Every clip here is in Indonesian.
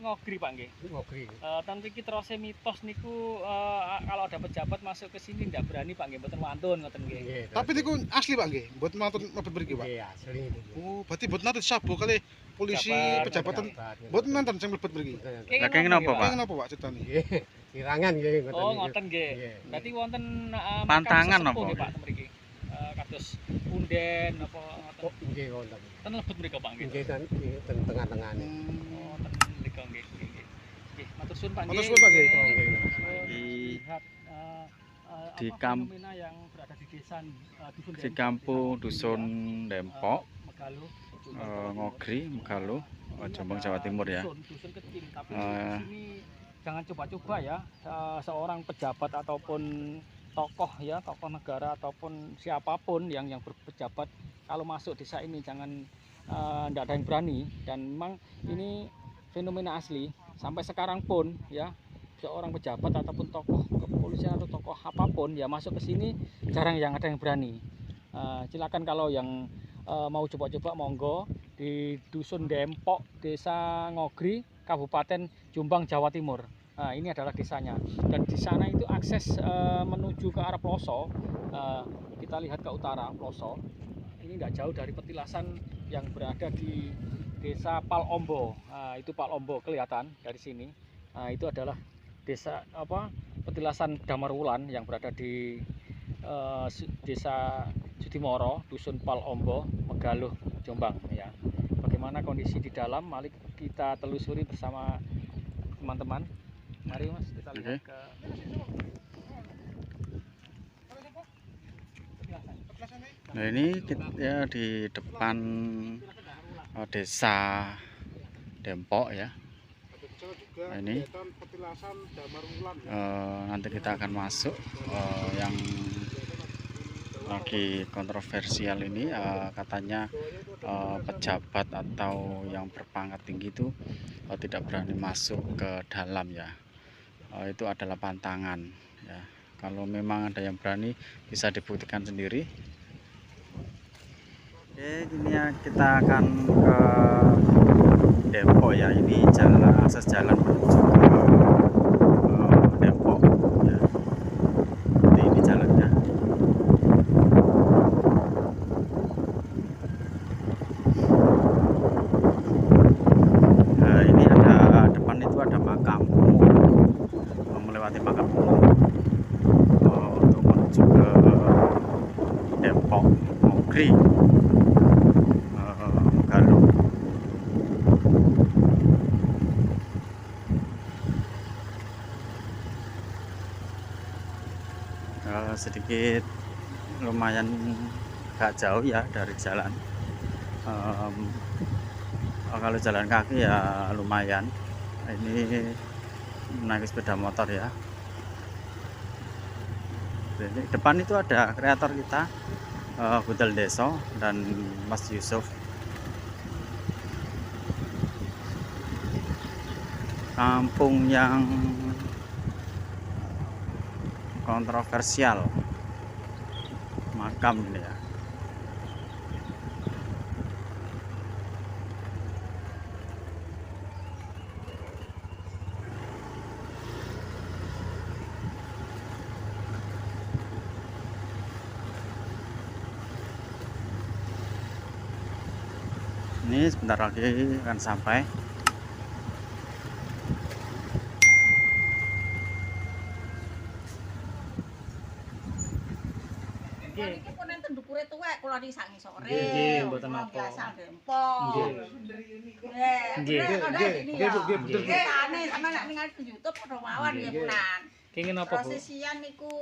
Ngogri Pak nggih. Ngogri. Ten mriki terus mitos niku kalau ada pejabat masuk ke sini ndak berani Pak nggih, mboten wantun ngoten nggih. Tapi niku asli Pak nggih, mboten wonten mlebet mriki Pak. Nggih, asli niku. Oh, berarti mboten nate sabuk kali polisi pejabatan mboten nonton sing mlebet mriki. Lah kenging napa Pak? Kenging napa Pak ceritane? Nggih, kirangan nggih ngoten. Oh, ngoten nggih. Nggih. Berarti wonten Pantangan makam sesepuh apa? nggih, Pak ten mriki. Kados punden apa ngoten. Oh, nggih wonten. Ten lebet mriko Pak nggih. Nggih ten tengah-tengahane. Oh, ten mriko nggih. Nggih, matur suwun Pak nggih. Matur suwun Pak nggih. Oh, nggih. Lihat Di fenomena yang berada di desa dusun di kampung Dusun Dempok, Megaluh, Ngogri, Megaluh, Jombang, Jawa Timur ya. Dusun kecil, tapi di sini jangan coba-coba ya seorang pejabat ataupun tokoh ya, tokoh negara ataupun siapapun yang berpejabat kalau masuk desa ini jangan tidak ada yang berani, dan memang ini fenomena asli sampai sekarang pun ya, seorang pejabat ataupun tokoh kepolisian atau tokoh apapun ya masuk ke sini jarang yang ada yang berani. Silakan kalau yang mau coba-coba monggo di Dusun Dempok, Desa Ngogri, Kabupaten Jombang, Jawa Timur. Ini adalah desanya, dan di sana itu akses menuju ke arah Ploso. Kita lihat ke utara Ploso. Ini tidak jauh dari petilasan yang berada di Desa Palombo. Itu Palombo kelihatan dari sini. Itu adalah desa petilasan Damarwulan yang berada di Desa Sudimoro, Dusun Palombo, Megaluh, Jombang ya. Bagaimana kondisi di dalam? Mari kita telusuri bersama teman-teman. Mari Mas, kita lihat ke Nah ini ya di depan desa Dempok ya. Nah, ini nanti kita akan masuk yang lagi kontroversial ini, katanya pejabat atau yang berpangkat tinggi itu tidak berani masuk ke dalam ya. Itu adalah pantangan ya. Kalau memang ada yang berani bisa dibuktikan sendiri. Oke, ini ya kita akan ke Depok ya. Ini jalan, akses jalan menuju ke Depok ya. Ini jalannya. Nah, ini ada depan itu ada makam umum. Melewati makam umum untuk menuju ke Depok, Ngogri, Megaluh. Sedikit lumayan agak jauh ya dari jalan. Kalau jalan kaki ya lumayan. Ini naik sepeda motor ya. Jadi depan itu ada kreator kita, Budal Deso dan Mas Yusuf. Kampung yang kontroversial, makam ini ya. Ini sebentar lagi akan sampai. Iki pun enten ndukure tuwek kula niki sak ngisore. Nggih, mboten napa. Biasa Dempok. Nggih. Nggih, Bu, nggih betul. Nggih, ane sampe nek ningali di YouTube padha mawon nggih punan. kenging apa Bu? Prosesian niku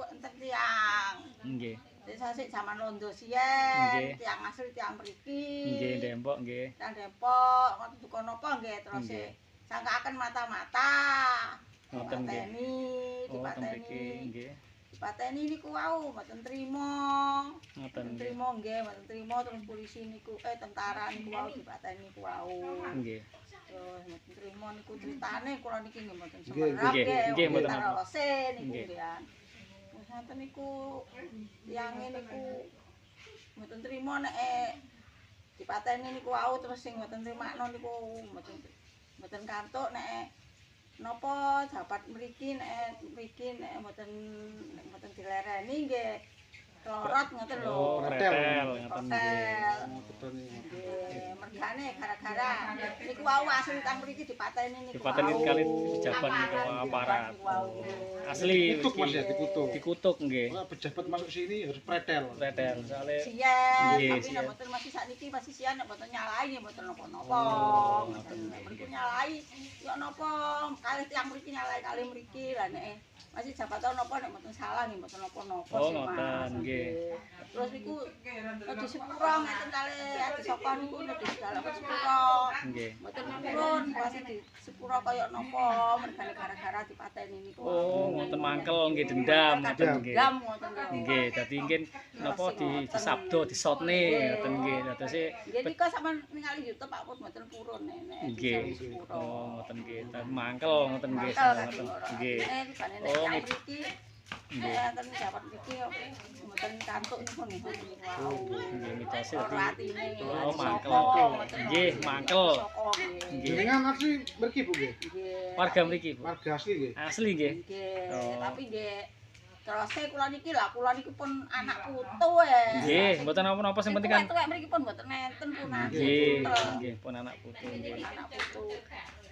enten tiyang. Nggih. Desa sik zaman Londo siyen, Nggih. tiyang asli tiyang mriki. Nggih, Dempok nggih. Tiyang Dempok, ngoten duka napa nggih terus Nggih. sangkaaken mata-mata. Ngoten nggih. Oh, ten mriki nggih. Dipateni niku wau mboten trima. Ngoten nggih. Trima nggih, mboten trima terus polisi niku tentara niku wau dipateni niku wau. Nggih. Terus mboten trima niku critane kula niki nggih mboten Nggih, semerap nggih, nggih, mboten mboten apa. rose niku Nggih. nggih ya. Wis ngoten niku tiyange niku mboten trima nek dipateni niku wau terus sing mboten trimakno niku mboten kantuk nek napa jabat mriki nek mboten dilereni nggih kelorot ngoten lho. Oh, pretel ngoten nggih. Pretel. Nggih, mergane gara-gara niku wau asli tang mriki dipateni niku. Dipateni kali pejabat niku aparat. Asli Dikutuk Mas ya, dikutuk. Dikutuk nggih. Kalau pejabat masuk sini harus pretel. Pretel soalnya Sian, Nggih, tapi sian. nek mboten masih sakniki masih sian nek mboten nyalai nggih mboten napa-napa. Mboten mriki nyalai yo napa kalih tiyang mriki nyalai kalih mriki lah nek masih jabatan napa nek mboten salah nggih mboten napa-napa Oh, sih Mas. ngoten, nggih. Terus niku di sepuro ngeten kalih ati saka niku nek di dalam sepuro. nggih. Mboten purun pasti di sepuro kaya napa mergane gara-gara dipateni niku. Oh, ngoten mangkel nggih dendam ngoten nggih. Dendam ngoten lho. Nggih, dadi nggih napa disabdo disotne ngoten nggih. Dados Nggih nika sampean ningali YouTube Pak Pur mboten purun nek nggih. di sepuro. Oh, ngoten nggih. Dadi mangkel ngoten nggih. Ngoten. Nggih. Oh, Nek mit- mriki enten jabat mriki mboten kantuk niku niku. nggih mitose dadi Ora atine. Oh, mangkel. Saka, Nggih, mangkel. Saka nggih. Nggih. Jenengan asli mriki Bu nggih. Nggih. Warga mriki, Bu. Warga asli nggih. Asli nggih. Nggih, Oh. tapi nggih terus kula niki lah kula niki pun anak putu Nggih, mboten napa-napa sing penting kan tuwek mriki pun mboten nenten pun nggih, nggih pun anak putu nggih. anak putu.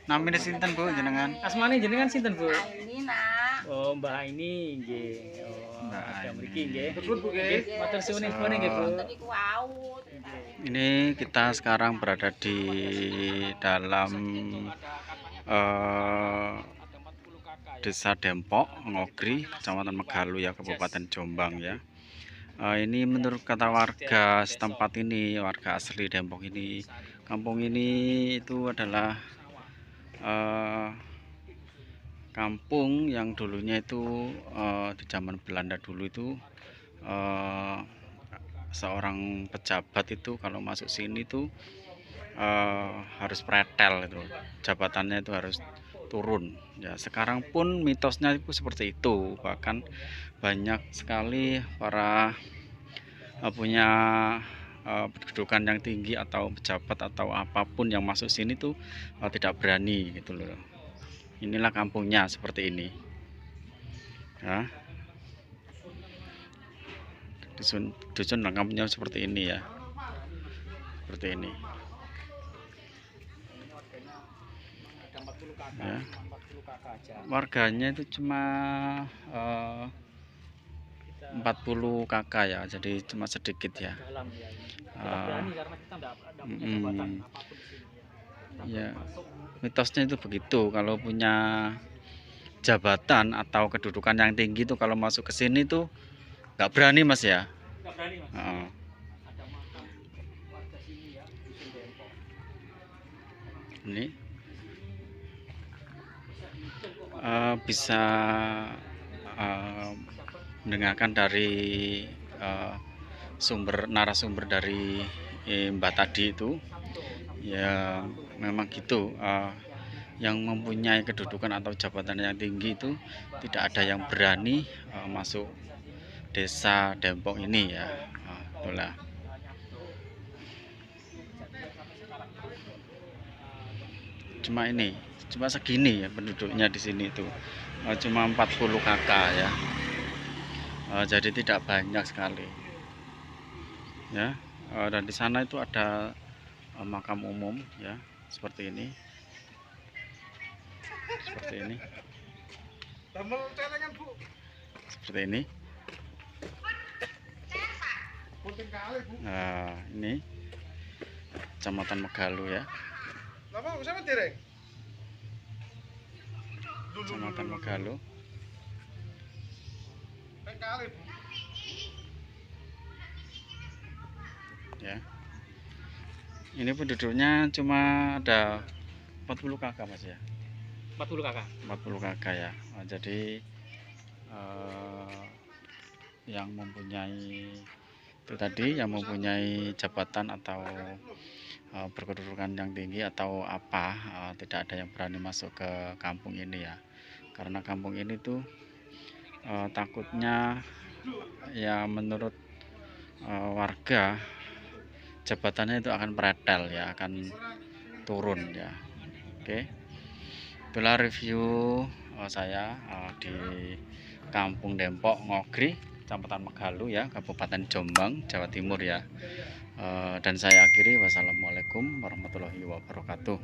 Namine sinten Bu jenengan? Asmane jenengan sinten, Bu? Ini nak. Oh, Mbah Aini nggih. Oh, Mbah warga Aini. mriki nggih. Terus Bu nggih. Nggih, matur suwun infone nggih, Bu. Ngoten niku wau. Ini kita sekarang berada di dalam Desa Dempok, Ngogri, Kecamatan Megalu ya, Kabupaten Jombang ya. Ini menurut kata warga setempat ini, warga asli Dempok ini, kampung ini itu adalah kampung yang dulunya itu di zaman Belanda dulu itu seorang pejabat itu kalau masuk sini tuh harus pretel itu, jabatannya itu harus turun ya. Sekarang pun mitosnya itu seperti itu, bahkan banyak sekali para punya kedudukan yang tinggi atau pejabat atau apapun yang masuk sini tuh tidak berani gitu loh. Inilah kampungnya seperti ini ya. Dusun kampungnya seperti ini ya, seperti ini ya. Warganya itu cuma 40 kakak ya, jadi cuma sedikit ya. Dalam ya. Tidak berani karena kita enggak punya jabatan apapun di sini. Ya, mitosnya itu begitu. Kalau punya jabatan atau kedudukan yang tinggi itu kalau masuk ke sini tuh nggak berani Mas ya. Enggak berani, Mas. Heeh. Ada makam warga sini ya, Dusun Dempok. Ini bisa mendengarkan dari narasumber dari Mbak tadi itu ya, memang gitu. Yang mempunyai kedudukan atau jabatan yang tinggi itu tidak ada yang berani masuk desa Dempok ini ya. Itulah. Cuma segini ya penduduknya di sini itu, cuma 40 kakak ya. Jadi tidak banyak sekali ya. Dan di sana itu ada makam umum ya, seperti ini. Damel celengan Bu. Seperti ini. Punten kali Bu. Nah, ini Kecamatan Megalu ya, Lama sampe dereng. Kecamatan Megalu. Pek kali Bu. Ya. Ini penduduknya cuma ada 40 kakak Mas ya. 40 kakak. 40 kakak ya. Jadi yang mempunyai itu tadi, yang mempunyai jabatan atau berkedudukan yang tinggi atau apa, tidak ada yang berani masuk ke kampung ini ya. Karena kampung ini tuh takutnya ya, menurut warga, jabatannya itu akan pretel ya, akan turun ya. Oke. Itulah review saya di Kampung Dempok Ngogri, Kecamatan Megalu ya, Kabupaten Jombang, Jawa Timur ya. Dan saya akhiri, wassalamualaikum warahmatullahi wabarakatuh.